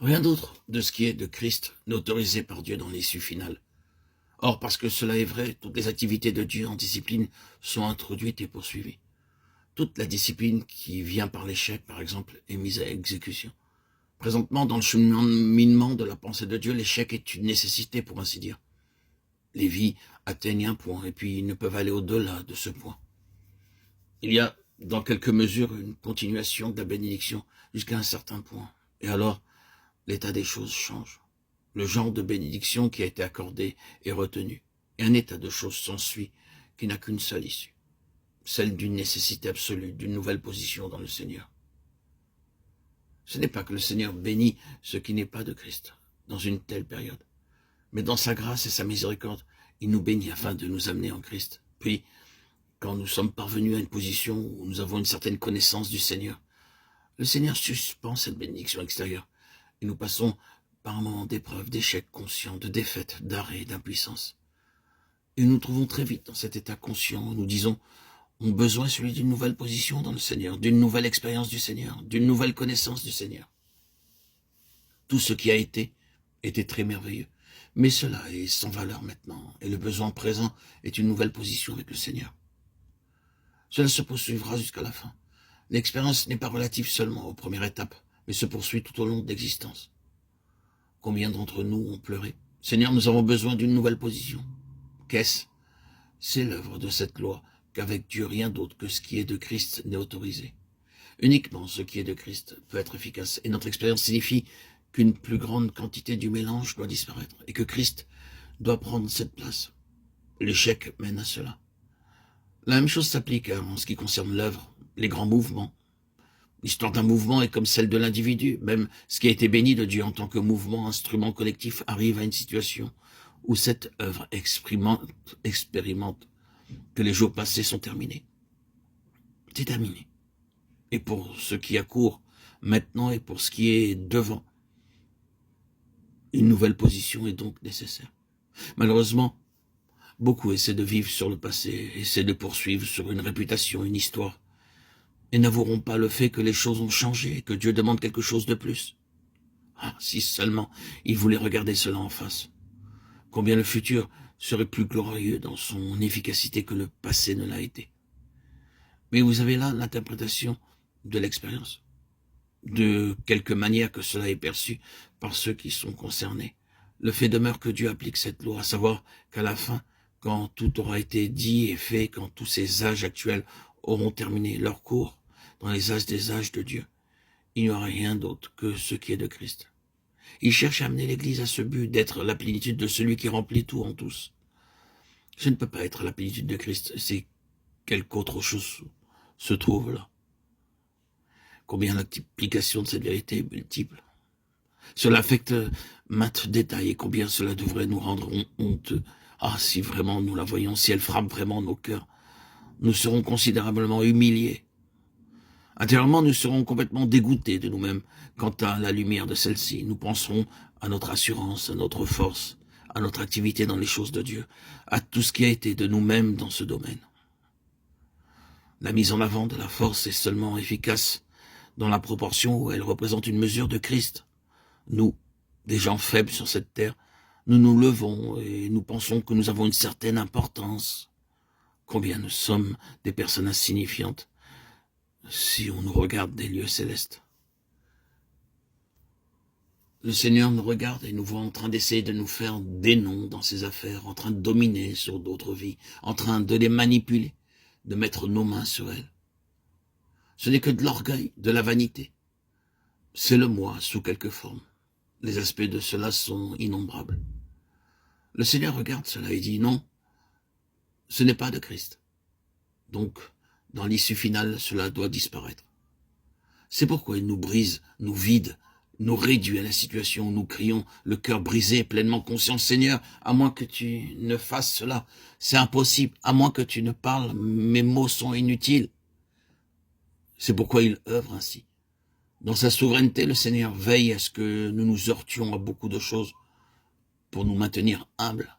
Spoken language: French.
Rien d'autre de ce qui est de Christ n'est autorisé par Dieu dans l'issue finale. Or, parce que cela est vrai, toutes les activités de Dieu en discipline sont introduites et poursuivies. Toute la discipline qui vient par l'échec, par exemple, est mise à exécution. Présentement, dans le cheminement de la pensée de Dieu, l'échec est une nécessité, pour ainsi dire. Les vies atteignent un point, et puis ils ne peuvent aller au-delà de ce point. Il y a, dans quelque mesure, une continuation de la bénédiction jusqu'à un certain point. Et alors, l'état des choses change. Le genre de bénédiction qui a été accordé est retenu. Et un état de choses s'ensuit qui n'a qu'une seule issue. Celle d'une nécessité absolue, d'une nouvelle position dans le Seigneur. Ce n'est pas que le Seigneur bénit ce qui n'est pas de Christ dans une telle période. Mais dans sa grâce et sa miséricorde, il nous bénit afin de nous amener en Christ. Puis, quand nous sommes parvenus à une position où nous avons une certaine connaissance du Seigneur, le Seigneur suspend cette bénédiction extérieure et nous passons par un moment d'épreuve, d'échec conscient, de défaite, d'arrêt, d'impuissance. Et nous nous trouvons très vite dans cet état conscient où nous disons on a besoin celui d'une nouvelle position dans le Seigneur, d'une nouvelle expérience du Seigneur, d'une nouvelle connaissance du Seigneur. Tout ce qui a été était très merveilleux. Mais cela est sans valeur maintenant, et le besoin présent est une nouvelle position avec le Seigneur. Cela se poursuivra jusqu'à la fin. L'expérience n'est pas relative seulement aux premières étapes, mais se poursuit tout au long de l'existence. Combien d'entre nous ont pleuré? Seigneur, nous avons besoin d'une nouvelle position. Qu'est-ce? C'est l'œuvre de cette loi, qu'avec Dieu rien d'autre que ce qui est de Christ n'est autorisé. Uniquement ce qui est de Christ peut être efficace, et notre expérience signifie qu'une plus grande quantité du mélange doit disparaître, et que Christ doit prendre cette place. L'échec mène à cela. La même chose s'applique en ce qui concerne l'œuvre, les grands mouvements. L'histoire d'un mouvement est comme celle de l'individu. Même ce qui a été béni de Dieu en tant que mouvement, instrument collectif, arrive à une situation où cette œuvre expérimente que les jours passés sont terminés. C'est terminé. Et pour ce qui accourt maintenant et pour ce qui est devant, une nouvelle position est donc nécessaire. Malheureusement, beaucoup essaient de vivre sur le passé, essaient de poursuivre sur une réputation, une histoire, et n'avoueront pas le fait que les choses ont changé, que Dieu demande quelque chose de plus. Ah, si seulement ils voulaient regarder cela en face. Combien le futur serait plus glorieux dans son efficacité que le passé ne l'a été. Mais vous avez là l'interprétation de l'expérience, de quelque manière que cela est perçu par ceux qui sont concernés. Le fait demeure que Dieu applique cette loi, à savoir qu'à la fin, quand tout aura été dit et fait, quand tous ces âges actuels auront terminé leur cours, dans les âges des âges de Dieu, il n'y aura rien d'autre que ce qui est de Christ. Il cherche à amener l'Église à ce but d'être la plénitude de celui qui remplit tout en tous. Ce ne peut pas être la plénitude de Christ, c'est quelque autre chose se trouve là. Combien l'application de cette vérité est multiple. Cela affecte maintes détails et combien cela devrait nous rendre honteux. Ah, si vraiment nous la voyons, si elle frappe vraiment nos cœurs, nous serons considérablement humiliés. Intérieurement, nous serons complètement dégoûtés de nous-mêmes quant à la lumière de celle-ci. Nous penserons à notre assurance, à notre force, à notre activité dans les choses de Dieu, à tout ce qui a été de nous-mêmes dans ce domaine. La mise en avant de la force est seulement efficace dans la proportion où elle représente une mesure de Christ. Nous, des gens faibles sur cette terre, nous nous levons et nous pensons que nous avons une certaine importance. Combien nous sommes des personnes insignifiantes si on nous regarde des lieux célestes. Le Seigneur nous regarde et nous voit en train d'essayer de nous faire des noms dans ses affaires, en train de dominer sur d'autres vies, en train de les manipuler, de mettre nos mains sur elles. Ce n'est que de l'orgueil, de la vanité. C'est le moi sous quelque forme. Les aspects de cela sont innombrables. Le Seigneur regarde cela et dit non, ce n'est pas de Christ. Donc, dans l'issue finale, cela doit disparaître. C'est pourquoi il nous brise, nous vide, nous réduit à la situation où nous crions, le cœur brisé, pleinement conscient, Seigneur, à moins que tu ne fasses cela, c'est impossible, à moins que tu ne parles, mes mots sont inutiles. C'est pourquoi il œuvre ainsi. Dans sa souveraineté, le Seigneur veille à ce que nous nous heurtions à beaucoup de choses pour nous maintenir humbles.